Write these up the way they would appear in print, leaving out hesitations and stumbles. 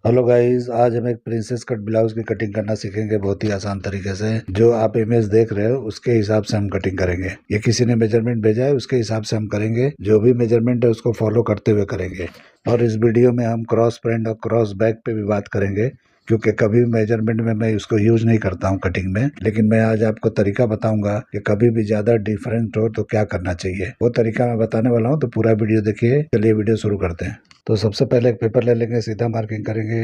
Hello guys, आज हम एक प्रिंसेस कट ब्लाउज की कटिंग करना सीखेंगे बहुत ही आसान तरीके से। जो आप इमेज देख रहे हो उसके हिसाब से हम कटिंग करेंगे। ये किसी ने मेजरमेंट भेजा है, उसके हिसाब से हम करेंगे। जो भी मेजरमेंट है उसको फॉलो करते हुए करेंगे। और इस वीडियो में हम क्रॉस फ्रंट और क्रॉस बैक पे भी बात करेंगे, क्योंकि कभी मेजरमेंट में मैं उसको यूज नहीं करता हूँ कटिंग में। लेकिन मैं आज आपको तरीका बताऊंगा कि कभी भी ज्यादा डिफरेंट हो तो क्या करना चाहिए। वो तरीका मैं बताने वाला हूँ, तो पूरा वीडियो देखिए। चलिए वीडियो शुरू करते हैं। तो सबसे पहले एक पेपर ले लेंगे, सीधा मार्किंग करेंगे।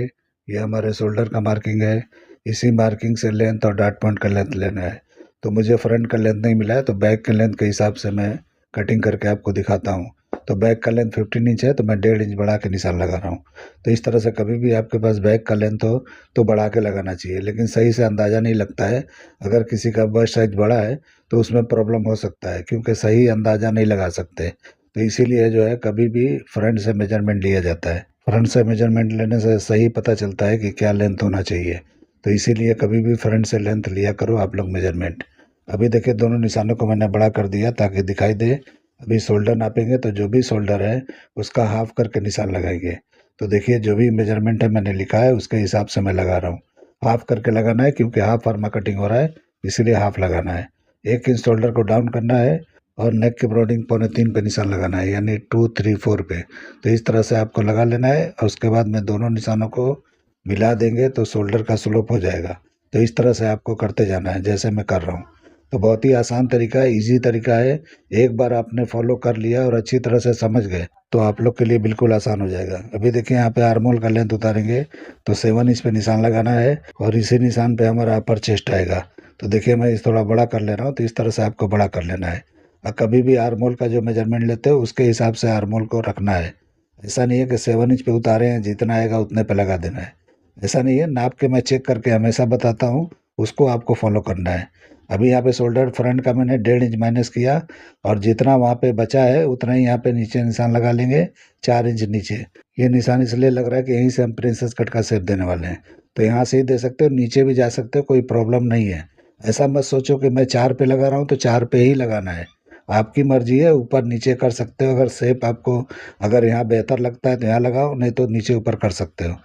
ये हमारे शोल्डर का मार्किंग है। इसी मार्किंग से लेंथ और डॉट पॉइंट का लेंथ लेना है। तो मुझे फ्रंट का लेंथ नहीं मिला है, तो बैक के लेंथ के हिसाब से मैं कटिंग करके आपको दिखाता हूँ। तो बैक का लेंथ 15 इंच है, तो मैं 1.5 इंच बढ़ा के निशान लगा रहा हूँ। तो इस तरह से कभी भी आपके पास बैक का लेंथ हो तो बढ़ा के लगाना चाहिए, लेकिन सही से अंदाज़ा नहीं लगता है। अगर किसी का बस्ट साइज बड़ा है तो उसमें प्रॉब्लम हो सकता है, क्योंकि सही अंदाज़ा नहीं लगा सकते। तो इसीलिए जो है कभी भी फ्रंट से मेजरमेंट लिया जाता है। फ्रंट से मेजरमेंट लेने से सही पता चलता है कि क्या लेंथ होना चाहिए। तो इसीलिए कभी भी फ्रंट से लेंथ लिया करो आप लोग मेजरमेंट। अभी देखिए, दोनों निशानों को मैंने बड़ा कर दिया ताकि दिखाई दे। अभी शोल्डर नापेंगे, तो जो भी शोल्डर है उसका हाफ करके निशान लगाएंगे। तो देखिए, जो भी मेजरमेंट है मैंने लिखा है उसके हिसाब से मैं लगा रहा हूँ। हाफ करके लगाना है, क्योंकि हाफ फार्मा कटिंग हो रहा है, इसीलिए हाफ लगाना है। 1 इंच शोल्डर को डाउन करना है और नेक के ब्रॉडिंग 2.25 पे निशान लगाना है, यानी 2, 3, 4 पे। तो इस तरह से आपको लगा लेना है, और उसके बाद में दोनों निशानों को मिला देंगे तो शोल्डर का स्लोप हो जाएगा। तो इस तरह से आपको करते जाना है जैसे मैं कर रहा हूँ। तो बहुत ही आसान तरीका है, इजी तरीका है। एक बार आपने फॉलो कर लिया और अच्छी तरह से समझ गए तो आप लोग के लिए बिल्कुल आसान हो जाएगा। अभी देखिए, यहाँ पे आर्मोल का लेंथ उतारेंगे तो 7 इंच पे निशान लगाना है, और इसी निशान पे हमारा अपर चेस्ट आएगा। तो देखिए, मैं इस थोड़ा बड़ा कर ले रहा हूँ, तो इस तरह से आपको बड़ा कर लेना है। और कभी भी आर्मोल का जो मेजरमेंट लेते हो उसके हिसाब से आर्मोल को रखना है। ऐसा नहीं है कि 7 इंच पे उतारे हैं, जितना आएगा उतने पे लगा देना है। ऐसा नहीं है, नाप के मैं चेक करके हमेशा बताता हूँ, उसको आपको फॉलो करना है। अभी यहाँ पे शोल्डर फ्रंट का मैंने 1.5 इंच माइनस किया, और जितना वहाँ पे बचा है उतना ही यहाँ पे नीचे निशान लगा लेंगे, 4 इंच नीचे। ये निशान इसलिए लग रहा है कि यहीं से हम प्रिंसेस कट का शेप देने वाले हैं। तो यहाँ से ही दे सकते हो, नीचे भी जा सकते हो, कोई प्रॉब्लम नहीं है। ऐसा मत सोचो कि मैं 4 पे लगा रहा हूँ तो 4 पे ही लगाना है। आपकी मर्जी है, ऊपर नीचे कर सकते हो। अगर शेप आपको अगर यहाँ बेहतर लगता है तो यहाँ लगाओ, नहीं तो नीचे ऊपर कर सकते हो।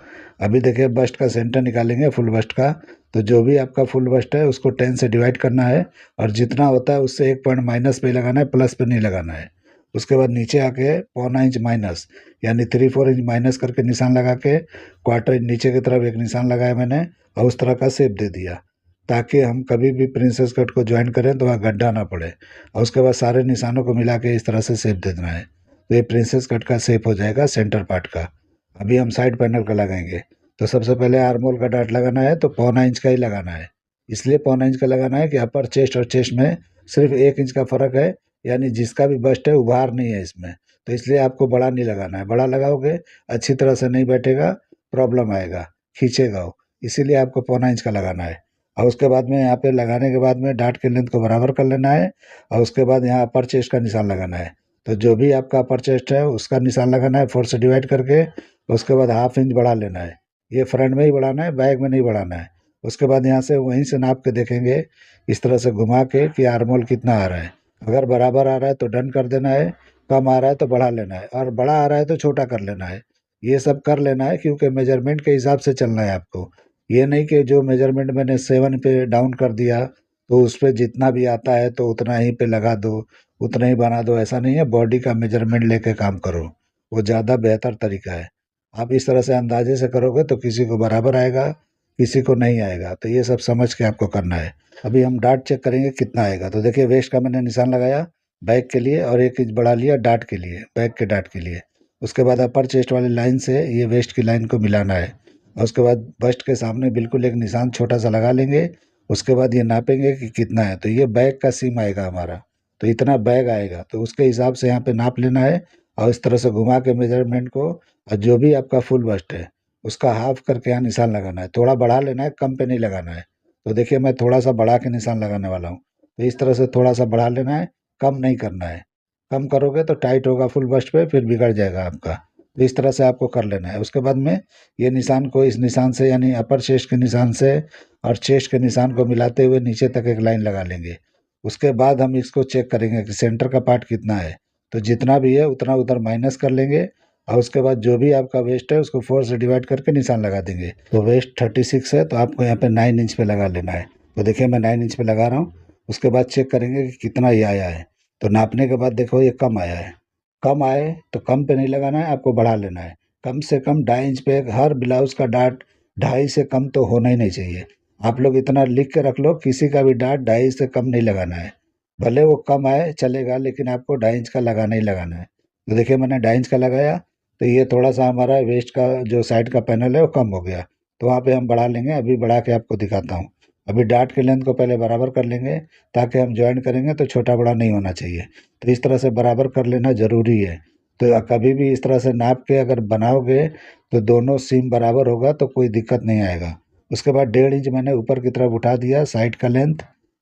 अभी देखिए, बस्ट का सेंटर निकालेंगे फुल बस्ट का। तो जो भी आपका फुल बस्ट है उसको 10 से डिवाइड करना है, और जितना होता है उससे 1 पॉइंट माइनस पे लगाना है, प्लस पे नहीं लगाना है। उसके बाद नीचे आके 0.25 इंच माइनस, यानी 3-4 इंच माइनस करके निशान लगा के 1/4 इंच नीचे की तरफ एक निशान लगाया मैंने, और उस तरह का शेप दे दिया, ताकि हम कभी भी प्रिंसेस कट को ज्वाइन करें तो वहाँ गड्ढा ना पड़े। और उसके बाद सारे निशानों को मिला के इस तरह से शेप दे देना है। तो ये प्रिंसेस कट का शेप हो जाएगा सेंटर पार्ट का। अभी हम साइड पैनल का लगाएंगे। तो सबसे पहले आर्मोल का डाट लगाना है, तो 0.25 इंच का ही लगाना है। इसलिए 0.25 इंच का लगाना है कि अपर चेस्ट और चेस्ट में सिर्फ 1 इंच का फर्क है, यानी जिसका भी बस्ट है उभार नहीं है इसमें। तो इसलिए आपको बड़ा नहीं लगाना है। बड़ा लगाओगे अच्छी तरह से नहीं बैठेगा, प्रॉब्लम आएगा, खींचेगा वो। इसीलिए आपको 0.25 इंच का लगाना है। और उसके बाद में यहाँ पे लगाने के बाद में डाट के लेंथ को बराबर कर लेना है, और उसके बाद यहाँ अपर चेस्ट का निशान लगाना है। तो जो भी आपका अपर चेस्ट है उसका निशान लगाना है 4 से डिवाइड करके। उसके बाद 1/2 इंच बढ़ा लेना है। ये फ्रंट में ही बढ़ाना है, बैक में नहीं बढ़ाना है। उसके बाद यहाँ से वहीं से नाप के देखेंगे, इस तरह से घुमा के, कि आर्मोल कितना आ रहा है। अगर बराबर आ रहा है तो डन कर देना है, कम आ रहा है तो बढ़ा लेना है, और बड़ा आ रहा है तो छोटा कर लेना है। ये सब कर लेना है, क्योंकि मेजरमेंट के हिसाब से चलना है आपको। ये नहीं कि जो मेजरमेंट मैंने 7 पे डाउन कर दिया तो उस पे जितना भी आता है तो उतना ही पे लगा दो, उतना ही बना दो। ऐसा नहीं है, बॉडी का मेजरमेंट लेके काम करो, वो ज़्यादा बेहतर तरीका है। आप इस तरह से अंदाजे से करोगे तो किसी को बराबर आएगा, किसी को नहीं आएगा। तो ये सब समझ के आपको करना है। अभी हम डाट चेक करेंगे कितना आएगा। तो देखिए, वेस्ट का मैंने निशान लगाया बैक के लिए, और 1 इंच बढ़ा लिया डाट के लिए, बैक के डाट के लिए। उसके बाद अपर चेस्ट वाली लाइन से ये वेस्ट की लाइन को मिलाना है, और उसके बाद बस्ट के सामने बिल्कुल एक निशान छोटा सा लगा लेंगे। उसके बाद ये नापेंगे कि कितना है। तो ये बैक का सीम आएगा हमारा, तो इतना बैग आएगा, तो उसके हिसाब से यहाँ पे नाप लेना है। और इस तरह से घुमा के मेजरमेंट को, और जो भी आपका फुल बस्ट है उसका हाफ करके यहाँ निशान लगाना है। थोड़ा बढ़ा लेना है, कम पे नहीं लगाना है। तो देखिए, मैं थोड़ा सा बढ़ा के निशान लगाने वाला हूँ। तो इस तरह से थोड़ा सा बढ़ा लेना है, कम नहीं करना है। कम करोगे तो टाइट होगा फुल बस्ट पे, फिर बिगड़ जाएगा आपका। तो इस तरह से आपको कर लेना है। उसके बाद में ये निशान को इस निशान से, यानी अपर चेस्ट के निशान से और चेस्ट के निशान को मिलाते हुए नीचे तक एक लाइन लगा लेंगे। उसके बाद हम इसको चेक करेंगे कि सेंटर का पार्ट कितना है। तो जितना भी है उतना उधर माइनस कर लेंगे, और उसके बाद जो भी आपका वेस्ट है उसको 4 से डिवाइड करके निशान लगा देंगे। तो वेस्ट 36 है तो आपको यहाँ पे 9 इंच पे लगा लेना है। तो देखिए मैं 9 इंच पे लगा रहा हूँ। उसके बाद चेक करेंगे कि कितना ये आया है। तो नापने के बाद देखो ये कम आया है। कम आए तो कम पे नहीं लगाना है, आपको बढ़ा लेना है। कम से कम 2.5 इंच पे हर ब्लाउज का डाट 2.5 से कम तो होना ही नहीं चाहिए। आप लोग इतना लिख के रख लो, किसी का भी डाट 2.5 से कम नहीं लगाना है। भले वो कम आए चलेगा, लेकिन आपको 2.5 इंच का लगाना ही लगाना है। तो देखिए मैंने 2.5 इंच का लगाया, तो ये थोड़ा सा हमारा वेस्ट का जो साइड का पैनल है वो कम हो गया। तो वहाँ पे हम बढ़ा लेंगे, अभी बढ़ा के आपको दिखाता हूँ। अभी डाट के लेंथ को पहले बराबर कर लेंगे, ताकि हम ज्वाइन करेंगे तो छोटा बड़ा नहीं होना चाहिए। तो इस तरह से बराबर कर लेना ज़रूरी है। तो कभी भी इस तरह से नाप के अगर बनाओगे तो दोनों सीम बराबर होगा तो कोई दिक्कत नहीं आएगा। उसके बाद 1.5 इंच मैंने ऊपर की तरफ उठा दिया साइड का लेंथ,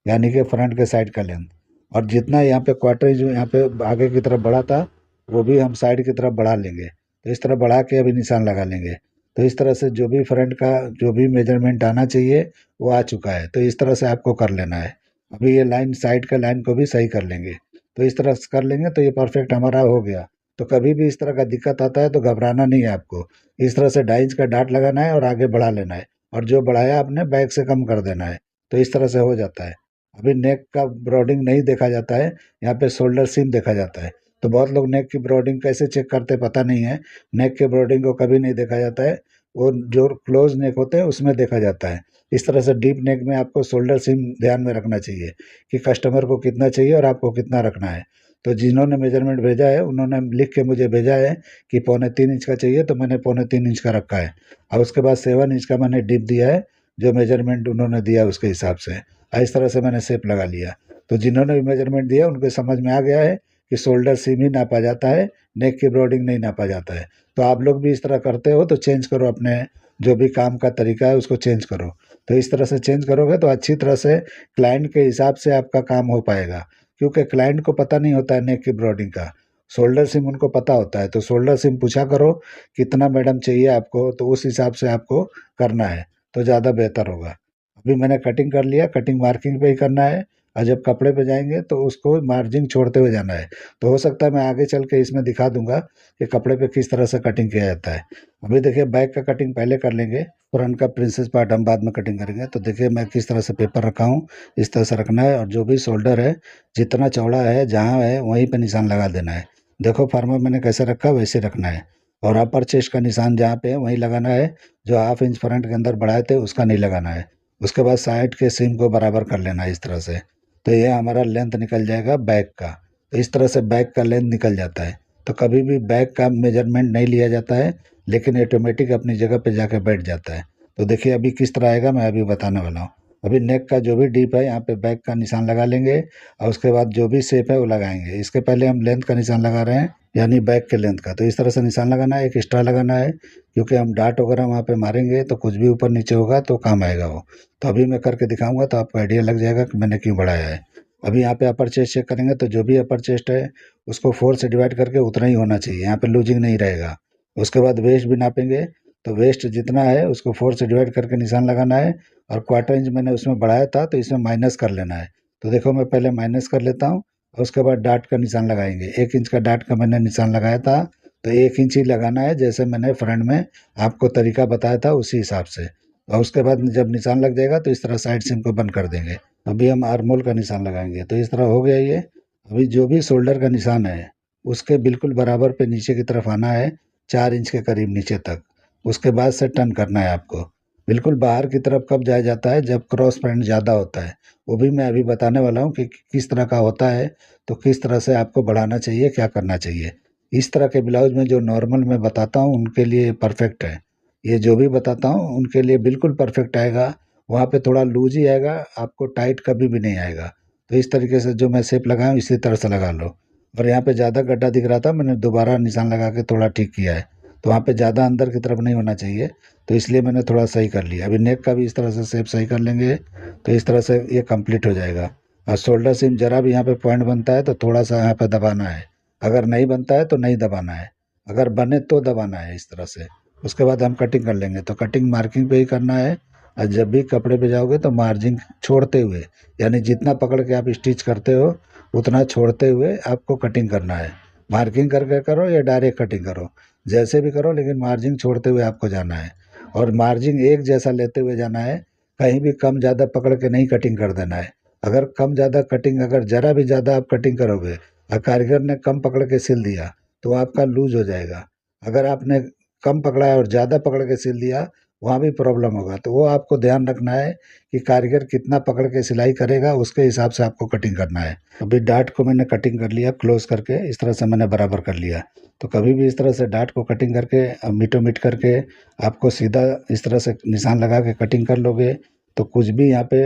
यानी कि फ्रंट के साइड का लेंथ। और जितना यहाँ पे क्वार्टर इंच यहाँ पे आगे की तरफ बढ़ा था, वो भी हम साइड की तरफ बढ़ा लेंगे। तो इस तरह बढ़ा के अभी निशान लगा लेंगे। तो इस तरह से जो भी फ्रंट का जो भी मेजरमेंट आना चाहिए वो आ चुका है। तो इस तरह से आपको कर लेना है। अभी ये लाइन साइड का लाइन को भी सही कर लेंगे। तो इस तरह से कर लेंगे तो ये परफेक्ट हमारा हो गया। तो कभी भी इस तरह का दिक्कत आता है तो घबराना नहीं है आपको। इस तरह से 2.5 इंच का डाट लगाना है और आगे बढ़ा लेना है, और जो बढ़ाया आपने बैक से कम कर देना है। तो इस तरह से हो जाता है। अभी नेक का ब्रॉडिंग नहीं देखा जाता है, यहाँ पे शोल्डर सीम देखा जाता है। तो बहुत लोग नेक की ब्रॉडिंग कैसे चेक करते पता नहीं है। नेक के ब्रॉडिंग को कभी नहीं देखा जाता है, वो जो क्लोज नेक होते हैं उसमें देखा जाता है। इस तरह से डीप नेक में आपको शोल्डर सीम ध्यान में रखना चाहिए कि कस्टमर को कितना चाहिए और आपको कितना रखना है। तो जिन्होंने मेजरमेंट भेजा है उन्होंने लिख के मुझे भेजा है कि 2.25 इंच का चाहिए, तो मैंने 2.25 इंच का रखा है। और उसके बाद 7 इंच का मैंने डिप दिया है, जो मेजरमेंट उन्होंने दिया उसके हिसाब से। इस तरह से मैंने शेप लगा लिया। तो जिन्होंने भी मेजरमेंट दिया उनके समझ में आ गया है कि शोल्डर सीम ही नापा जाता है, नेक की ब्रॉडिंग नहीं नापा जाता है। तो आप लोग भी इस तरह करते हो तो चेंज करो, अपने जो भी काम का तरीका है उसको चेंज करो। तो इस तरह से चेंज करोगे तो अच्छी तरह से क्लाइंट के हिसाब से आपका काम हो पाएगा। क्योंकि क्लाइंट को पता नहीं होता है नेक की ब्रॉडिंग का, शोल्डर सिम उनको पता होता है। तो शोल्डर सिम पूछा करो कितना मैडम चाहिए आपको, तो उस हिसाब से आपको करना है तो ज़्यादा बेहतर होगा। अभी मैंने कटिंग कर लिया, कटिंग मार्किंग पे ही करना है। और जब कपड़े पे जाएंगे तो उसको मार्जिन छोड़ते हुए जाना है। तो हो सकता है मैं आगे चल के इसमें दिखा दूंगा कि कपड़े पे किस तरह से कटिंग किया जाता है। अभी देखिए बैक का कटिंग पहले कर लेंगे, फ्रंट का प्रिंसेस पार्ट हम बाद में कटिंग करेंगे। तो देखिए मैं किस तरह से पेपर रखा हूँ, इस तरह से रखना है। और जो भी शोल्डर है जितना चौड़ा है जहाँ है वहीं पे निशान लगा देना है। देखो फार्मर मैंने कैसे रखा वैसे रखना है। और अपर चेस्ट का निशान जहाँ पे है वहीं लगाना है, जो 1/2 इंच फ्रंट के अंदर बढ़ाए थे उसका नहीं लगाना है। उसके बाद साइड के सीम को बराबर कर लेना है इस तरह से। तो ये हमारा लेंथ निकल जाएगा बैक का। तो इस तरह से बैक का लेंथ निकल जाता है। तो कभी भी बैक का मेजरमेंट नहीं लिया जाता है, लेकिन ऑटोमेटिक अपनी जगह पे जाके बैठ जाता है। तो देखिए अभी किस तरह आएगा मैं अभी बताने वाला हूँ। अभी नेक का जो भी डीप है यहाँ पे बैक का निशान लगा लेंगे, और उसके बाद जो भी शेप है वो लगाएंगे। इसके पहले हम लेंथ का निशान लगा रहे हैं, यानी बैक के लेंथ का। तो इस तरह से निशान लगाना है, एक एक्स्ट्रा लगाना है, क्योंकि हम डाट वगैरह वहाँ पे मारेंगे तो कुछ भी ऊपर नीचे होगा तो काम आएगा वो। तो अभी मैं करके दिखाऊंगा तो आपको आइडिया लग जाएगा कि मैंने क्यों बढ़ाया है। अभी यहाँ पे अपर चेस्ट चेक करेंगे तो जो भी अपर चेस्ट है उसको 4 से डिवाइड करके उतना ही होना चाहिए, यहाँ पे लूजिंग नहीं रहेगा। उसके बाद वेस्ट भी नापेंगे, तो वेस्ट जितना है उसको 4 से डिवाइड करके निशान लगाना है। और क्वार्टर इंच मैंने उसमें बढ़ाया था तो इसमें माइनस कर लेना है। तो देखो मैं पहले माइनस कर लेता हूँ, और उसके बाद डाट का निशान लगाएंगे। 1 इंच का डाट का मैंने निशान लगाया था, तो 1 इंच ही लगाना है, जैसे मैंने फ्रंट में आपको तरीका बताया था उसी हिसाब से। और उसके बाद जब निशान लग जाएगा तो इस तरह साइड सिम को बंद कर देंगे। अभी हम आर्मोल का निशान लगाएंगे। तो इस तरह हो गया ये। अभी जो भी शोल्डर का निशान है उसके बिल्कुल बराबर पे नीचे की तरफ आना है, 4 इंच के करीब नीचे तक। उसके बाद से टर्न करना है आपको। बिल्कुल बाहर की तरफ कब जाया जाता है, जब क्रॉस पैंट ज़्यादा होता है। वो भी मैं अभी बताने वाला हूँ कि किस तरह का होता है, तो किस तरह से आपको बढ़ाना चाहिए, क्या करना चाहिए। इस तरह के ब्लाउज में जो नॉर्मल मैं बताता हूँ उनके लिए परफेक्ट है। ये जो भी बताता हूँ उनके लिए बिल्कुल परफेक्ट आएगा। वहाँ पे थोड़ा लूज ही आएगा, आपको टाइट कभी भी नहीं आएगा। तो इस तरीके से जो मैं शेप लगाया इसी तरह से लगा लो। और यहाँ पे ज़्यादा गड्ढा दिख रहा था, मैंने दोबारा निशान लगा के थोड़ा ठीक किया है। तो वहाँ पे ज़्यादा अंदर की तरफ नहीं होना चाहिए, तो इसलिए मैंने थोड़ा सही कर लिया। अभी नेक का भी इस तरह से शेप सही कर लेंगे, तो इस तरह से ये कंप्लीट हो जाएगा। और शोल्डर सीम जरा भी यहाँ पे पॉइंट बनता है तो थोड़ा सा यहाँ पे दबाना है, अगर नहीं बनता है तो नहीं दबाना है, अगर बने तो दबाना है इस तरह से। उसके बाद हम कटिंग कर लेंगे। तो कटिंग मार्किंग पे ही करना है, और जब भी कपड़े पे जाओगे तो मार्जिन छोड़ते हुए, यानी जितना पकड़ के आप स्टिच करते हो उतना छोड़ते हुए आपको कटिंग करना है। मार्किंग करके करो या डायरेक्ट कटिंग करो, जैसे भी करो लेकिन मार्जिन छोड़ते हुए आपको जाना है, और मार्जिन एक जैसा लेते हुए जाना है। कहीं भी कम ज़्यादा पकड़ के नहीं कटिंग कर देना है। अगर कम ज़्यादा कटिंग, अगर ज़रा भी ज़्यादा आप कटिंग करोगे और कारीगर ने कम पकड़ के सिल दिया तो आपका लूज हो जाएगा। अगर आपने कम पकड़ा है और ज़्यादा पकड़ के सिल दिया, वहाँ भी प्रॉब्लम होगा। तो वो आपको ध्यान रखना है कि कारीगर कितना पकड़ के सिलाई करेगा, उसके हिसाब से आपको कटिंग करना है। अभी डार्ट को मैंने कटिंग कर लिया क्लोज करके, इस तरह से मैंने बराबर कर लिया। तो कभी भी इस तरह से डार्ट को कटिंग करके मीटो मीट करके आपको सीधा इस तरह से निशान लगा के कटिंग कर लोगे तो कुछ भी यहाँ पे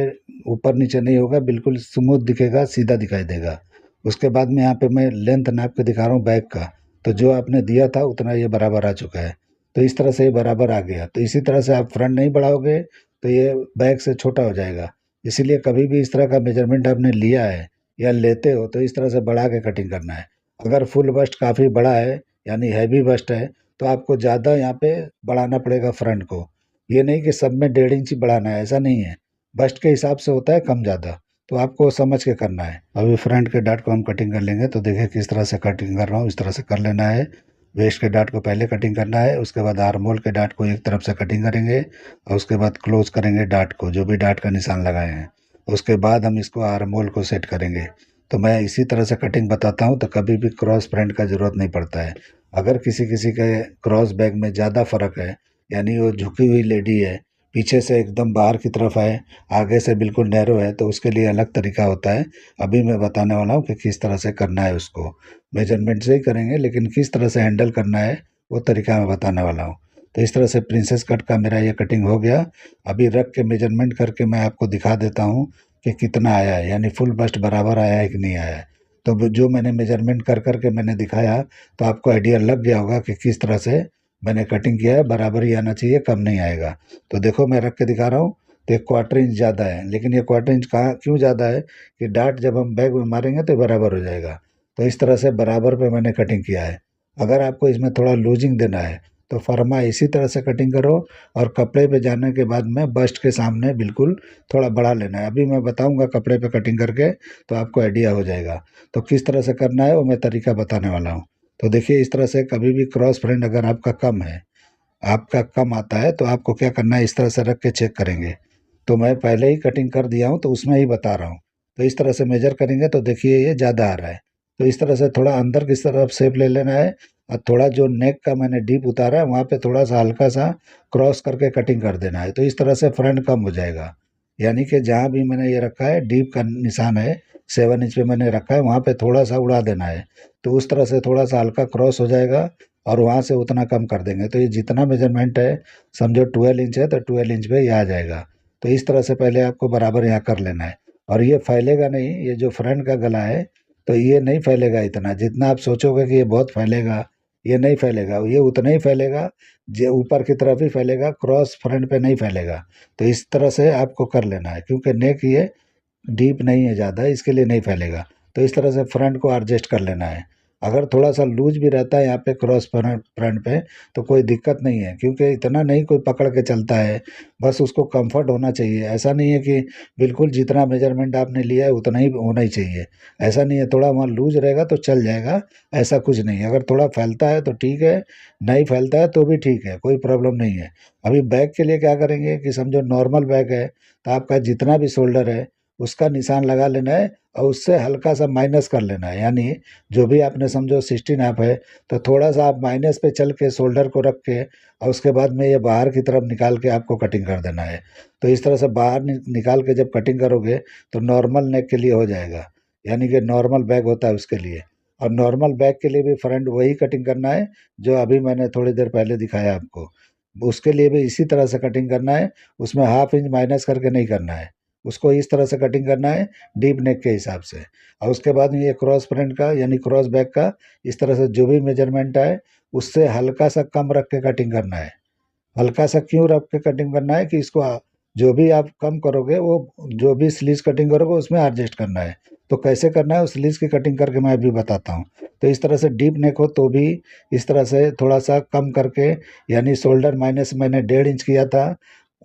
ऊपर नीचे नहीं होगा, बिल्कुल स्मूथ दिखेगा, सीधा दिखाई देगा। उसके बाद में यहाँ पे मैं लेंथ नाप के दिखा रहा हूँ बैक का, तो जो आपने दिया था उतना ये बराबर आ चुका है। तो इस तरह से ये बराबर आ गया। तो इसी तरह से आप फ्रंट नहीं बढ़ाओगे तो ये बैक से छोटा हो जाएगा। इसीलिए कभी भी इस तरह का मेजरमेंट आपने लिया है या लेते हो तो इस तरह से बढ़ा के कटिंग करना है। अगर फुल बस्ट काफ़ी बड़ा है यानी हैवी बस्ट है तो आपको ज़्यादा यहाँ पे बढ़ाना पड़ेगा फ्रंट को। ये नहीं कि सब में 1.5 इंच ही बढ़ाना है, ऐसा नहीं है। बस्ट के हिसाब से होता है कम ज़्यादा, तो आपको समझ के करना है। अभी फ्रंट के डार्ट को हम कटिंग कर लेंगे, तो देखिए किस तरह से कटिंग कर रहा हूँ, इस तरह से कर लेना है। वेस्ट के डार्ट को पहले कटिंग करना है, उसके बाद आर्म होल के डार्ट को एक तरफ से कटिंग करेंगे और उसके बाद क्लोज करेंगे डार्ट को, जो भी डार्ट का निशान लगाए हैं। उसके बाद हम इसको आर्म होल को सेट करेंगे। तो मैं इसी तरह से कटिंग बताता हूँ, तो कभी भी क्रॉस फ्रंट का ज़रूरत नहीं पड़ता है। अगर किसी किसी के क्रॉस बैक में ज़्यादा फ़र्क है, यानी वो झुकी हुई लेडी है, पीछे से एकदम बाहर की तरफ है, आगे से बिल्कुल नैरो है, तो उसके लिए अलग तरीका होता है। अभी मैं बताने वाला हूँ कि किस तरह से करना है उसको। मेजरमेंट से ही करेंगे लेकिन किस तरह से हैंडल करना है वो तरीका मैं बताने वाला हूँ। तो इस तरह से प्रिंसेस कट का मेरा ये कटिंग हो गया। अभी रख के मेजरमेंट करके मैं आपको दिखा देता हूँ कि कितना आया है, यानी फुल बस्ट बराबर आया है कि नहीं आया है। तो जो मैंने मेजरमेंट कर करके मैंने दिखाया, तो आपको आइडिया लग गया होगा कि किस तरह से मैंने कटिंग किया है। बराबर ही आना चाहिए, कम नहीं आएगा। तो देखो मैं रख के दिखा रहा हूँ, तो 1/4 इंच ज़्यादा है, लेकिन ये 1/4 इंच कहाँ क्यों ज़्यादा है कि डार्ट जब हम बैग में मारेंगे तो बराबर हो जाएगा। तो इस तरह से बराबर पे मैंने कटिंग किया है। अगर आपको इसमें थोड़ा लूजिंग देना है तो फर्मा इसी तरह से कटिंग करो, और कपड़े पे जाने के बाद में बस्ट के सामने बिल्कुल थोड़ा बढ़ा लेना है। अभी मैं बताऊंगा कपड़े पे कटिंग करके, तो आपको आइडिया हो जाएगा। तो किस तरह से करना है वो मैं तरीका बताने वाला हूँ। तो देखिए इस तरह से कभी भी क्रॉस फ्रेंड अगर आपका कम है, आपका कम आता है, तो आपको क्या करना है, इस तरह से रख के चेक करेंगे। तो मैं पहले ही कटिंग कर दिया हूँ तो उसमें ही बता रहा हूँ। तो इस तरह से मेजर करेंगे तो देखिए ये ज़्यादा आ रहा है। तो इस तरह से थोड़ा अंदर की तरफ शेप ले लेना है, और थोड़ा जो नेक का मैंने डीप उतारा है वहाँ पे थोड़ा सा हल्का सा क्रॉस करके कटिंग कर देना है। तो इस तरह से फ्रंट कम हो जाएगा। यानी कि जहाँ भी मैंने ये रखा है डीप का निशान है, 7 इंच पे मैंने रखा है, वहाँ पे थोड़ा सा उड़ा देना है। तो उस तरह से थोड़ा सा हल्का क्रॉस हो जाएगा और वहाँ से उतना कम कर देंगे। तो ये जितना मेजरमेंट है, समझो 12 इंच है तो 12 इंच पे ये आ जाएगा। तो इस तरह से पहले आपको बराबर यहाँ कर लेना है। और ये फैलेगा नहीं, ये जो फ्रंट का गला है तो ये नहीं फैलेगा इतना जितना आप सोचोगे कि ये बहुत फैलेगा। ये नहीं फैलेगा, ये उतना ही फैलेगा जो ऊपर की तरफ ही फैलेगा, क्रॉस फ्रंट पे नहीं फैलेगा। तो इस तरह से आपको कर लेना है, क्योंकि नेक ये डीप नहीं है ज़्यादा, इसके लिए नहीं फैलेगा। तो इस तरह से फ्रंट को एडजस्ट कर लेना है। अगर थोड़ा सा लूज भी रहता है यहाँ पे क्रॉस फ्रंट फ्रंट पे तो कोई दिक्कत नहीं है, क्योंकि इतना नहीं कोई पकड़ के चलता है। बस उसको कंफर्ट होना चाहिए। ऐसा नहीं है कि बिल्कुल जितना मेजरमेंट आपने लिया है उतना ही होना ही चाहिए, ऐसा नहीं है। थोड़ा वहाँ लूज रहेगा तो चल जाएगा, ऐसा कुछ नहीं है। अगर थोड़ा फैलता है तो ठीक है, नहीं फैलता है तो भी ठीक है, कोई प्रॉब्लम नहीं है। अभी बैक के लिए क्या करेंगे कि समझो नॉर्मल बैक है तो आपका जितना भी शोल्डर है उसका निशान लगा लेना है और उससे हल्का सा माइनस कर लेना है। यानी जो भी आपने समझो 16 आप है तो थोड़ा सा आप माइनस पे चल के शोल्डर को रख के और उसके बाद में ये बाहर की तरफ निकाल के आपको कटिंग कर देना है। तो इस तरह से बाहर निकाल के जब कटिंग करोगे तो नॉर्मल नेक के लिए हो जाएगा, यानी कि नॉर्मल बैक होता है उसके लिए। और नॉर्मल बैक के लिए भी फ्रंट वही कटिंग करना है जो अभी मैंने थोड़ी देर पहले दिखाया आपको। उसके लिए भी इसी तरह से कटिंग करना है, उसमें ½ इंच माइनस करके नहीं करना है। उसको इस तरह से कटिंग करना है डीप नेक के हिसाब से। और उसके बाद में ये क्रॉस फ्रंट का यानी क्रॉस बैक का इस तरह से जो भी मेजरमेंट है उससे हल्का सा कम रख के कटिंग करना है। हल्का सा क्यों रख के कटिंग करना है कि इसको जो भी आप कम करोगे वो जो भी स्लीव्स कटिंग करोगे उसमें एडजस्ट करना है। तो कैसे करना है उस स्लीव्स की कटिंग करके मैं अभी बताता हूँ। तो इस तरह से डीप नेक हो तो भी इस तरह से थोड़ा सा कम करके, यानी शोल्डर माइनस मैंने 1.5 इंच किया था,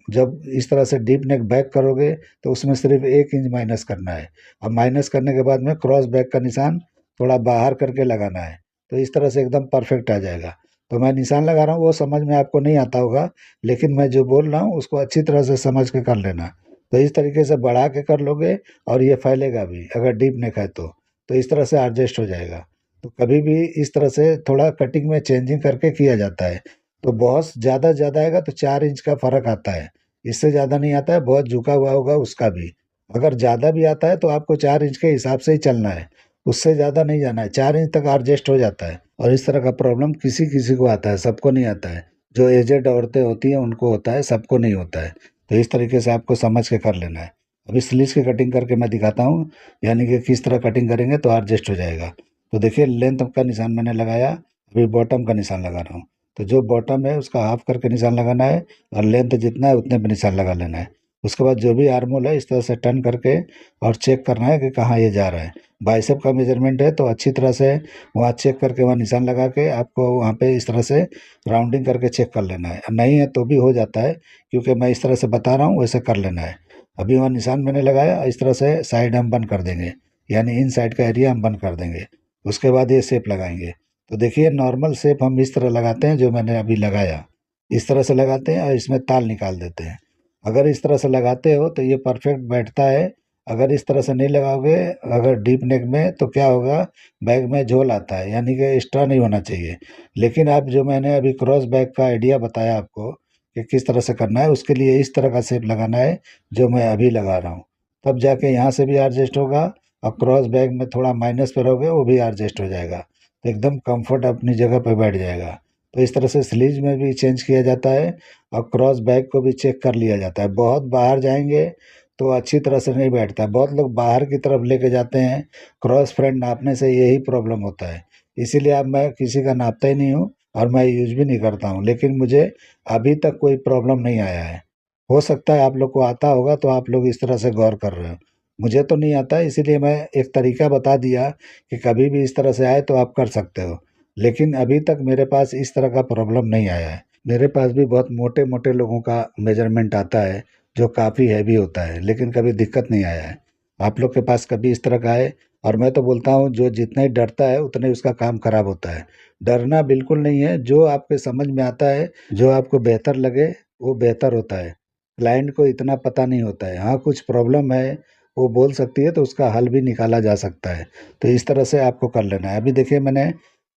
जब इस तरह से डीप नेक बैक करोगे तो उसमें सिर्फ 1 इंच माइनस करना है। और माइनस करने के बाद में क्रॉस बैक का निशान थोड़ा बाहर करके लगाना है। तो इस तरह से एकदम परफेक्ट आ जाएगा। तो मैं निशान लगा रहा हूँ, वो समझ में आपको नहीं आता होगा, लेकिन मैं जो बोल रहा हूँ उसको अच्छी तरह से समझ के कर लेना। तो इस तरीके से बढ़ा के कर लोगे और ये फैलेगा भी अगर डीप नेक है तो इस तरह से एडजस्ट हो जाएगा। तो कभी भी इस तरह से थोड़ा कटिंग में चेंजिंग करके किया जाता है। तो बहुत ज़्यादा आएगा तो 4 इंच का फ़र्क आता है, इससे ज़्यादा नहीं आता है। बहुत झुका हुआ होगा उसका भी, अगर ज़्यादा भी आता है तो आपको 4 इंच के हिसाब से ही चलना है, उससे ज़्यादा नहीं जाना है। 4 इंच तक एडजस्ट हो जाता है। और इस तरह का प्रॉब्लम किसी-किसी को आता है, सबको नहीं आता है। जो एजेड औरतें होती हैं उनको होता है, सबको नहीं होता है। तो इस तरीके से आपको समझ के कर लेना है। अभी स्लीव्स की कटिंग करके मैं दिखाता हूँ, यानी कि किस तरह कटिंग करेंगे तो एडजस्ट हो जाएगा। तो देखिए लेंथ का निशान मैंने लगाया, अभी बॉटम का निशान लगा रहा हूँ। तो जो बॉटम है उसका हाफ करके निशान लगाना है और लेंथ जितना है उतने पे निशान लगा लेना है। उसके बाद जो भी आर्म होल है इस तरह से टर्न करके और चेक करना है कि कहाँ ये जा रहा है। बाइसेप का मेजरमेंट है तो अच्छी तरह से वहाँ चेक करके वहाँ निशान लगा के आपको वहाँ पे इस तरह से राउंडिंग करके चेक कर लेना है। नहीं है तो भी हो जाता है, क्योंकि मैं इस तरह से बता रहा हूँ वैसे कर लेना है। अभी वहाँ निशान मैंने लगाया, इस तरह से साइड हम बंद कर देंगे, यानी इन साइड का एरिया हम बंद कर देंगे। उसके बाद ये शेप लगाएंगे। तो देखिए नॉर्मल शेप हम इस तरह लगाते हैं, जो मैंने अभी लगाया इस तरह से लगाते हैं और इसमें ताल निकाल देते हैं। अगर इस तरह से लगाते हो तो ये परफेक्ट बैठता है। अगर इस तरह से नहीं लगाओगे, अगर डीप नेक में, तो क्या होगा, बैग में झोल आता है, यानी कि एक्स्ट्रा नहीं होना चाहिए। लेकिन आप जो मैंने अभी क्रॉस बैग का आइडिया बताया आपको कि किस तरह से करना है, उसके लिए इस तरह का शेप लगाना है जो मैं अभी लगा रहा हूँ। तब जाके यहाँ से भी एडजस्ट होगा और क्रॉस बैग में थोड़ा माइनस पे रहोगे वो भी एडजस्ट हो जाएगा। तो एकदम कंफर्ट अपनी जगह पे बैठ जाएगा। तो इस तरह से स्लीव्स में भी चेंज किया जाता है और क्रॉस बैग को भी चेक कर लिया जाता है। बहुत बाहर जाएंगे तो अच्छी तरह से नहीं बैठता है। बहुत लोग बाहर की तरफ लेके जाते हैं, क्रॉस फ्रंट नापने से यही प्रॉब्लम होता है। इसीलिए अब मैं किसी का नापता ही नहीं हूँ और मैं यूज भी नहीं करता हूँ, लेकिन मुझे अभी तक कोई प्रॉब्लम नहीं आया है। हो सकता है आप लोग को आता होगा तो आप लोग इस तरह से गौर कर रहे हो। मुझे तो नहीं आता है, इसीलिए मैं एक तरीका बता दिया कि कभी भी इस तरह से आए तो आप कर सकते हो। लेकिन अभी तक मेरे पास इस तरह का प्रॉब्लम नहीं आया है। मेरे पास भी बहुत मोटे-मोटे लोगों का मेजरमेंट आता है, जो काफ़ी हैवी होता है, लेकिन कभी दिक्कत नहीं आया है। आप लोग के पास कभी इस तरह का आए, और मैं तो बोलता हूँ जो जितना ही डरता है उतना ही उसका काम खराब होता है। डरना बिल्कुल नहीं है, जो आपके समझ में आता है, जो आपको बेहतर लगे, वो बेहतर होता है। क्लाइंट को इतना पता नहीं होता है। हाँ, कुछ प्रॉब्लम है, वो बोल सकती है तो उसका हल भी निकाला जा सकता है। तो इस तरह से आपको कर लेना है। अभी देखिए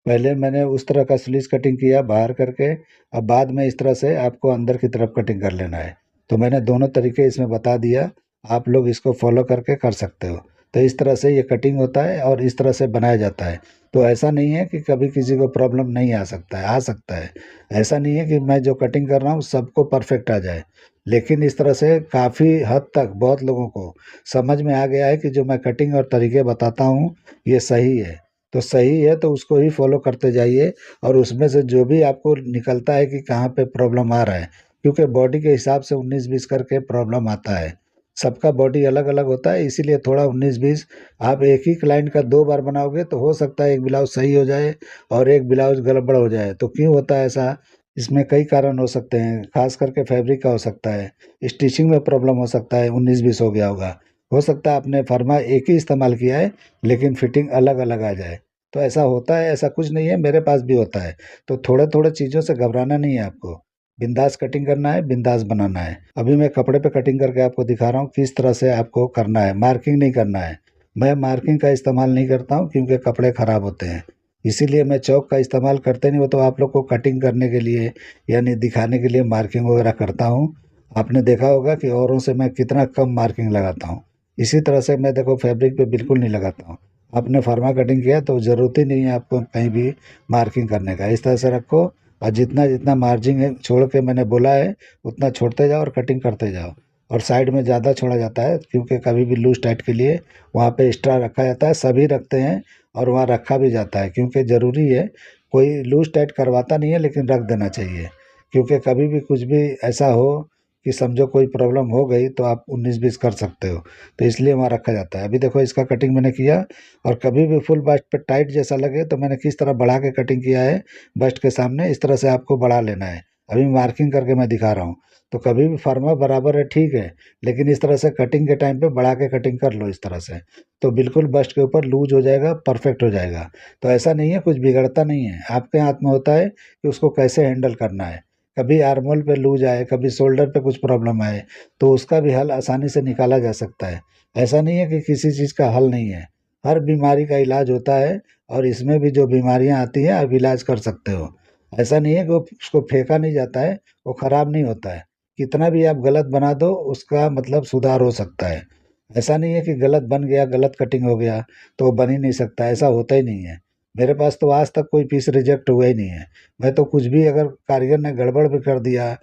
पहले मैंने उस तरह का स्लीव्स कटिंग किया बाहर करके, अब बाद में इस तरह से आपको अंदर की तरफ कटिंग कर लेना है। तो मैंने दोनों तरीके इसमें बता दिया, आप लोग इसको फॉलो करके कर सकते हो। तो इस तरह से ये कटिंग होता है और इस तरह से बनाया जाता है। तो ऐसा नहीं है कि कभी किसी को प्रॉब्लम नहीं आ सकता है, आ सकता है। ऐसा नहीं है कि मैं जो कटिंग कर रहा हूँ सबको परफेक्ट आ जाए। लेकिन इस तरह से काफ़ी हद तक बहुत लोगों को समझ में आ गया है कि जो मैं कटिंग और तरीके बताता हूँ ये सही है। तो सही है तो उसको ही फॉलो करते जाइए, और उसमें से जो भी आपको निकलता है कि कहाँ पे प्रॉब्लम आ रहा है, क्योंकि बॉडी के हिसाब से 19-20 करके प्रॉब्लम आता है। सबका बॉडी अलग-अलग होता है, इसीलिए थोड़ा 19-20, आप एक ही क्लाइंट का 2 बार बनाओगे तो हो सकता है एक ब्लाउज़ सही हो जाए और एक ब्लाउज़ गड़बड़ हो जाए। तो क्यों होता है ऐसा? इसमें कई कारण हो सकते हैं, ख़ास करके फैब्रिक का हो सकता है, स्टिचिंग में प्रॉब्लम हो सकता है, 19-20 हो गया होगा। हो सकता है आपने फर्मा एक ही इस्तेमाल किया है, लेकिन फिटिंग अलग-अलग आ जाए। तो ऐसा होता है, ऐसा कुछ नहीं है, मेरे पास भी होता है। तो थोड़े-थोड़े चीज़ों से घबराना नहीं है आपको। बिंदास कटिंग करना है, बिंदास बनाना है। अभी मैं कपड़े पे कटिंग करके आपको दिखा रहा हूँ किस तरह से आपको करना है, मार्किंग नहीं करना है। मैं मार्किंग का इस्तेमाल नहीं करता हूँ क्योंकि कपड़े ख़राब होते हैं। इसीलिए मैं चॉक का इस्तेमाल करते नहीं, वो तो आप लोग को कटिंग करने के लिए, यानी दिखाने के लिए मार्किंग वगैरह करता हूँ। आपने देखा होगा कि औरों से मैं कितना कम मार्किंग लगाता हूँ। इसी तरह से मैं देखो फैब्रिक पे बिल्कुल नहीं लगाता हूँ। आपने फार्मा कटिंग किया तो ज़रूरत ही नहीं है आपको कहीं भी मार्किंग करने का। इस तरह से रखो और जितना जितना मार्जिन है छोड़ के मैंने बोला है उतना छोड़ते जाओ और कटिंग करते जाओ। और साइड में ज़्यादा छोड़ा जाता है क्योंकि कभी भी लूज टाइट के लिए वहाँ पे एक्स्ट्रा रखा जाता है, सभी रखते हैं और वहाँ रखा भी जाता है क्योंकि ज़रूरी है। कोई लूज टाइट करवाता नहीं है, लेकिन रख देना चाहिए, क्योंकि कभी भी कुछ भी ऐसा हो कि समझो कोई प्रॉब्लम हो गई तो आप 19-20 कर सकते हो। तो इसलिए वहाँ रखा जाता है। अभी देखो इसका कटिंग मैंने किया, और कभी भी फुल बस्ट पे टाइट जैसा लगे तो मैंने किस तरह बढ़ा के कटिंग किया है बस्ट के सामने, इस तरह से आपको बढ़ा लेना है। अभी मार्किंग करके मैं दिखा रहा हूँ। तो कभी भी फर्मा बराबर है, ठीक है, लेकिन इस तरह से कटिंग के टाइम पे बढ़ा के कटिंग कर लो इस तरह से, तो बिल्कुल बस्ट के ऊपर लूज हो जाएगा, परफेक्ट हो जाएगा। तो ऐसा नहीं है, कुछ बिगड़ता नहीं है, आपके हाथ में होता है कि उसको कैसे हैंडल करना है। कभी आर्मोल पे लूज आए, कभी शोल्डर पे कुछ प्रॉब्लम आए, तो उसका भी हल आसानी से निकाला जा सकता है। ऐसा नहीं है कि किसी चीज़ का हल नहीं है, हर बीमारी का इलाज होता है, और इसमें भी जो बीमारियां आती हैं आप इलाज कर सकते हो। ऐसा नहीं है कि उसको फेंका नहीं जाता है, वो खराब नहीं होता है। कितना भी आप गलत बना दो, उसका मतलब सुधार हो सकता है। ऐसा नहीं है कि गलत बन गया, गलत कटिंग हो गया तो वो बन ही नहीं सकता, ऐसा होता ही नहीं है। मेरे पास तो आज तक कोई पीस रिजेक्ट हुआ ही नहीं है। मैं तो कुछ भी अगर कारीगर ने गड़बड़ भी कर दिया,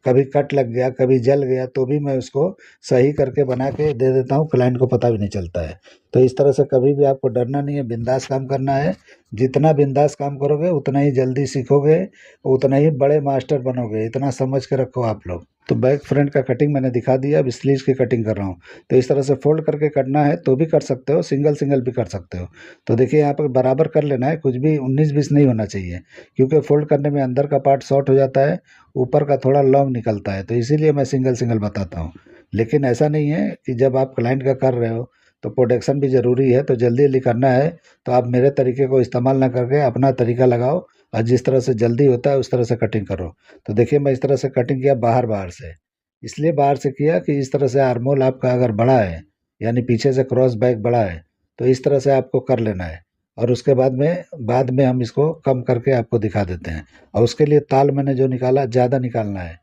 कभी कट लग गया, कभी जल गया, तो भी मैं उसको सही करके बना के दे देता हूँ, क्लाइंट को पता भी नहीं चलता है। तो इस तरह से कभी भी आपको डरना नहीं है, बिंदास काम करना है। जितना बिंदास काम करोगे उतना ही जल्दी सीखोगे, उतना ही बड़े मास्टर बनोगे, इतना समझ के रखो आप लोग। तो बैक फ्रंट का कटिंग मैंने दिखा दिया, अब स्लीव्स की कटिंग कर रहा हूँ। तो इस तरह से फोल्ड करके करना है तो भी कर सकते हो, सिंगल सिंगल भी कर सकते हो। तो देखिए यहाँ पर बराबर कर लेना है, कुछ भी 19-20 नहीं होना चाहिए, क्योंकि फोल्ड करने में अंदर का पार्ट शॉर्ट हो जाता है, ऊपर का थोड़ा लॉन्ग निकलता है, तो इसीलिए मैं सिंगल सिंगल बताता हूँ। लेकिन ऐसा नहीं है कि जब आप क्लाइंट का कर रहे हो तो प्रोटेक्शन भी ज़रूरी है, तो जल्दी जल्दी करना है तो आप मेरे तरीके को इस्तेमाल ना करके अपना तरीका लगाओ, और जिस तरह से जल्दी होता है उस तरह से कटिंग करो। तो देखिए मैं इस तरह से कटिंग किया बाहर बाहर से, इसलिए बाहर से किया कि इस तरह से आर्मोल आपका अगर बड़ा है, यानी पीछे से क्रॉस बैक बड़ा है, तो इस तरह से आपको कर लेना है। और उसके बाद में हम इसको कम करके आपको दिखा देते हैं। और उसके लिए ताल मैंने जो निकाला ज़्यादा निकालना है,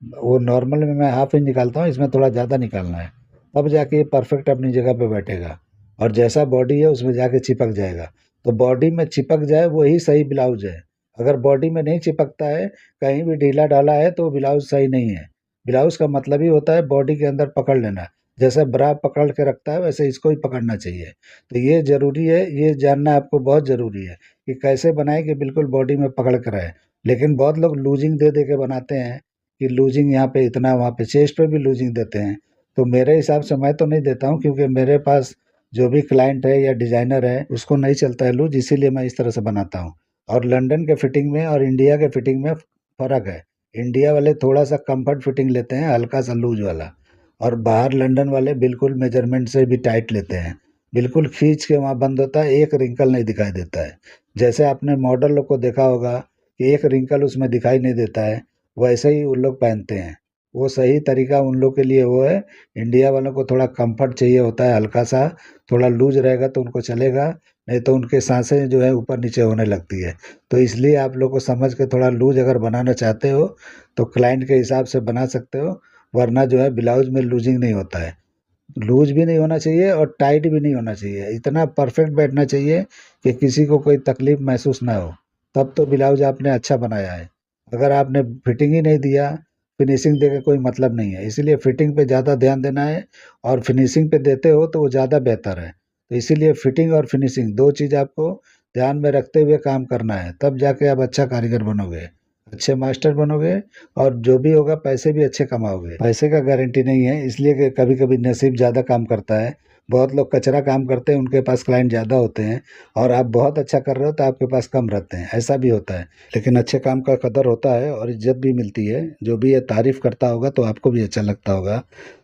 वो नॉर्मल में मैं हाफ इंच निकालता हूँ, इसमें थोड़ा ज़्यादा निकालना है, तब जाके ये परफेक्ट अपनी जगह पे बैठेगा, और जैसा बॉडी है उसमें जाके चिपक जाएगा। तो बॉडी में चिपक जाए वही सही ब्लाउज है। अगर बॉडी में नहीं चिपकता है, कहीं भी ढीला ढाला है, तो ब्लाउज सही नहीं है। ब्लाउज का मतलब ही होता है बॉडी के अंदर पकड़ लेना, जैसे ब्रा पकड़ के रखता है वैसे इसको ही पकड़ना चाहिए। तो ये ज़रूरी है, ये जानना आपको बहुत ज़रूरी है कि कैसे बनाएं कि बिल्कुल बॉडी में पकड़ कर रहे। लेकिन बहुत लोग लूजिंग दे दे के बनाते हैं कि लूजिंग यहाँ पे इतना, वहाँ पे चेस्ट पे भी लूजिंग देते हैं। तो मेरे हिसाब से मैं तो नहीं देता हूँ, क्योंकि मेरे पास जो भी क्लाइंट है या डिजाइनर है उसको नहीं चलता है लूज, इसीलिए मैं इस तरह से बनाता हूँ। और लंदन के फिटिंग में और इंडिया के फिटिंग में फ़र्क है। इंडिया वाले थोड़ा सा कंफर्ट फिटिंग लेते हैं, हल्का सा लूज वाला, और बाहर लंदन वाले बिल्कुल मेजरमेंट से भी टाइट लेते हैं, बिल्कुल खींच के वहाँ बंद होता है, एक रिंकल नहीं दिखाई देता है। जैसे आपने मॉडल लोग को देखा होगा कि एक रिंकल उसमें दिखाई नहीं देता है, वैसे ही उन लोग पहनते हैं। वो सही तरीका उन लोग के लिए वो है। इंडिया वालों को थोड़ा कंफर्ट चाहिए होता है, हल्का सा, थोड़ा लूज रहेगा तो उनको चलेगा, नहीं तो उनके सांसें जो है ऊपर नीचे होने लगती है। तो इसलिए आप लोग को समझ के थोड़ा लूज अगर बनाना चाहते हो तो क्लाइंट के हिसाब से बना सकते हो, वरना जो है ब्लाउज में लूजिंग नहीं होता है। लूज भी नहीं होना चाहिए और टाइट भी नहीं होना चाहिए, इतना परफेक्ट बैठना चाहिए कि किसी को कोई तकलीफ महसूस ना हो, तब तो ब्लाउज आपने अच्छा बनाया है। अगर आपने फिटिंग ही नहीं दिया, फिनिशिंग दे के कोई मतलब नहीं है, इसीलिए फिटिंग पे ज़्यादा ध्यान देना है, और फिनिशिंग पे देते हो तो वो ज़्यादा बेहतर है। तो इसीलिए फिटिंग और फिनिशिंग दो चीज़ आपको ध्यान में रखते हुए काम करना है, तब जाके आप अच्छा कारीगर बनोगे, अच्छे मास्टर बनोगे, और जो भी होगा पैसे भी अच्छे कमाओगे। पैसे का गारंटी नहीं है, इसलिए कि कभी कभी नसीब ज़्यादा काम करता है। बहुत लोग कचरा काम करते हैं, उनके पास क्लाइंट ज़्यादा होते हैं, और आप बहुत अच्छा कर रहे हो तो आपके पास कम रहते हैं, ऐसा भी होता है। लेकिन अच्छे काम का कदर होता है और इज्जत भी मिलती है। जो भी ये तारीफ़ करता होगा तो आपको भी अच्छा लगता होगा।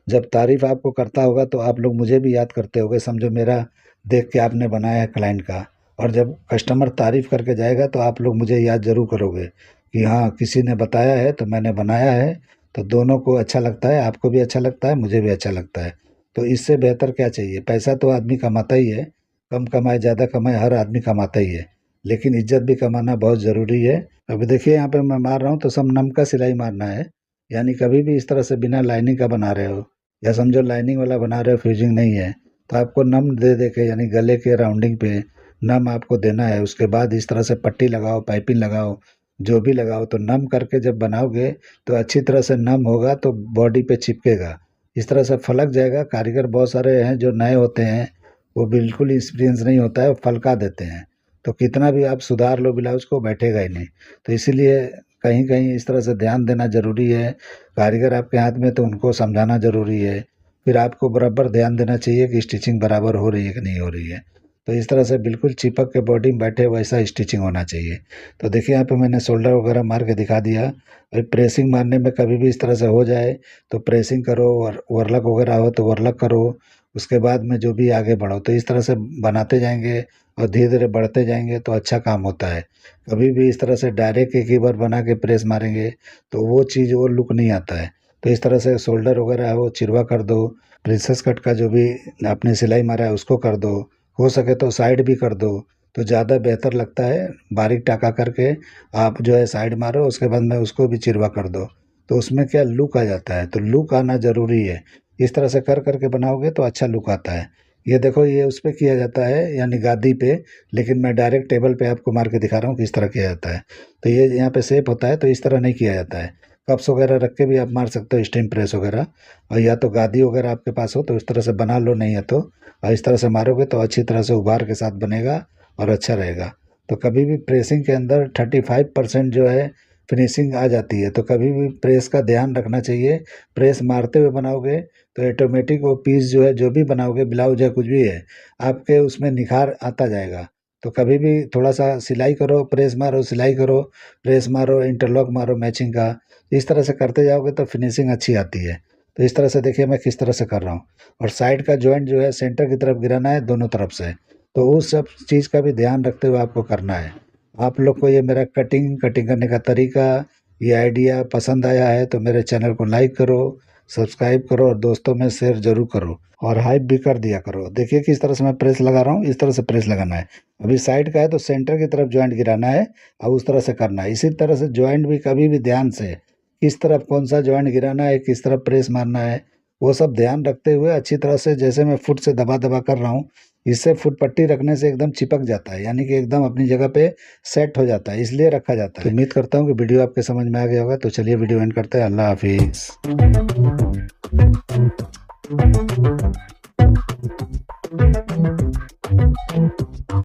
जब तारीफ़ आपको करता होगा तो आप लोग मुझे भी याद करते होगे, समझो मेरा देख के आपने बनाया है क्लाइंट का। और जब कस्टमर तारीफ़ करके जाएगा तो आप लोग मुझे याद ज़रूर करोगे कि हाँ, किसी ने बताया है तो मैंने बनाया है। तो दोनों को अच्छा लगता है, आपको भी अच्छा लगता है, मुझे भी अच्छा लगता है। तो इससे बेहतर क्या चाहिए? पैसा तो आदमी कमाता ही है, कम कमाए ज़्यादा कमाए हर आदमी कमाता ही है, लेकिन इज्जत भी कमाना बहुत ज़रूरी है। अभी देखिए यहाँ पे मैं मार रहा हूँ तो सब नम का सिलाई मारना है, यानी कभी भी इस तरह से बिना लाइनिंग का बना रहे हो, या समझो लाइनिंग वाला बना रहे हो, फ्यूजिंग नहीं है, तो आपको नम दे दे के, यानी गले के राउंडिंग पे नम आपको देना है। उसके बाद इस तरह से पट्टी लगाओ, पाइपिंग लगाओ, जो भी लगाओ, तो नम करके जब बनाओगे तो अच्छी तरह से नम होगा तो बॉडी पे चिपकेगा, इस तरह से फलक जाएगा। कारीगर बहुत सारे हैं जो नए होते हैं, वो बिल्कुल एक्सपीरियंस नहीं होता है, वो फलका देते हैं, तो कितना भी आप सुधार लो ब्लाउज को बैठेगा ही नहीं। तो इसीलिए कहीं कहीं इस तरह से ध्यान देना ज़रूरी है। कारीगर आपके हाथ में तो उनको समझाना ज़रूरी है, फिर आपको बराबर ध्यान देना चाहिए कि स्टिचिंग बराबर हो रही है कि नहीं हो रही है। तो इस तरह से बिल्कुल चिपक के बॉडी में बैठे वैसा स्टिचिंग होना चाहिए। तो देखिए यहाँ पे मैंने शोल्डर वगैरह मार के दिखा दिया। अभी प्रेसिंग मारने में कभी भी इस तरह से हो जाए तो प्रेसिंग करो, वरलक वगैरह हो तो वरलक करो, उसके बाद में जो भी आगे बढ़ो। तो इस तरह से बनाते जाएंगे और धीरे धीरे बढ़ते जाएंगे तो अच्छा काम होता है। कभी भी इस तरह से डायरेक्ट एक ही बार बना के प्रेस मारेंगे तो वो चीज़ वो लुक नहीं आता है। तो इस तरह से शोल्डर वगैरह है वो चिरवा कर दो, प्रिंसेस कट का जो भी आपने सिलाई मारा है उसको कर दो, हो सके तो साइड भी कर दो तो ज़्यादा बेहतर लगता है। बारीक टाका करके आप जो है साइड मारो, उसके बाद में उसको भी चिरवा कर दो, तो उसमें क्या लुक आ जाता है। तो लुक आना ज़रूरी है, इस तरह से कर करके बनाओगे तो अच्छा लुक आता है। ये देखो ये उस पे किया जाता है यानी गादी पे, लेकिन मैं डायरेक्ट टेबल पे आपको मार के दिखा रहा हूँ किस तरह किया जाता है। तो ये यहाँ पे शेप होता है तो इस तरह नहीं किया जाता है। कप्स वगैरह रख के भी आप मार सकते हो स्टीम प्रेस वगैरह, और या तो गादी वगैरह आपके पास हो तो इस तरह से बना लो, नहीं है तो और इस तरह से मारोगे तो अच्छी तरह से उभार के साथ बनेगा और अच्छा रहेगा। तो कभी भी प्रेसिंग के अंदर 35% जो है फिनिशिंग आ जाती है, तो कभी भी प्रेस का ध्यान रखना चाहिए। प्रेस मारते हुए बनाओगे तो ऑटोमेटिक वो पीस जो है जो भी बनाओगे, ब्लाउज है कुछ भी है, आपके उसमें निखार आता जाएगा। तो कभी भी थोड़ा सा सिलाई करो, प्रेस मारो, सिलाई करो, प्रेस मारो, इंटरलॉक मारो मैचिंग का, इस तरह से करते जाओगे तो फिनिशिंग अच्छी आती है। तो इस तरह से देखिए मैं किस तरह से कर रहा हूँ। और साइड का जॉइंट जो है सेंटर की तरफ गिराना है दोनों तरफ से, तो उस सब चीज़ का भी ध्यान रखते हुए आपको करना है। आप लोग को ये मेरा कटिंग करने का तरीका, ये आइडिया पसंद आया है तो मेरे चैनल को लाइक करो, सब्सक्राइब करो और दोस्तों में शेयर जरूर करो और हाइप भी कर दिया करो। देखिए किस तरह से मैं प्रेस लगा रहा हूँ, इस तरह से प्रेस लगाना है। अभी साइड का है तो सेंटर की तरफ जॉइंट गिराना है और उस तरह से करना है। इसी तरह से जॉइंट भी कभी भी ध्यान से किस तरफ कौन सा जॉइंट गिराना है, किस तरफ प्रेस मारना है, वो सब ध्यान रखते हुए अच्छी तरह से, जैसे मैं फुट से दबा दबा कर रहा हूँ, इससे फुट पट्टी रखने से एकदम चिपक जाता है, यानी कि एकदम अपनी जगह पे सेट हो जाता है, इसलिए रखा जाता है। तो उम्मीद करता हूँ कि वीडियो आपके समझ में आ गया होगा। तो चलिए वीडियो एंड करते हैं। अल्लाह हाफिज़।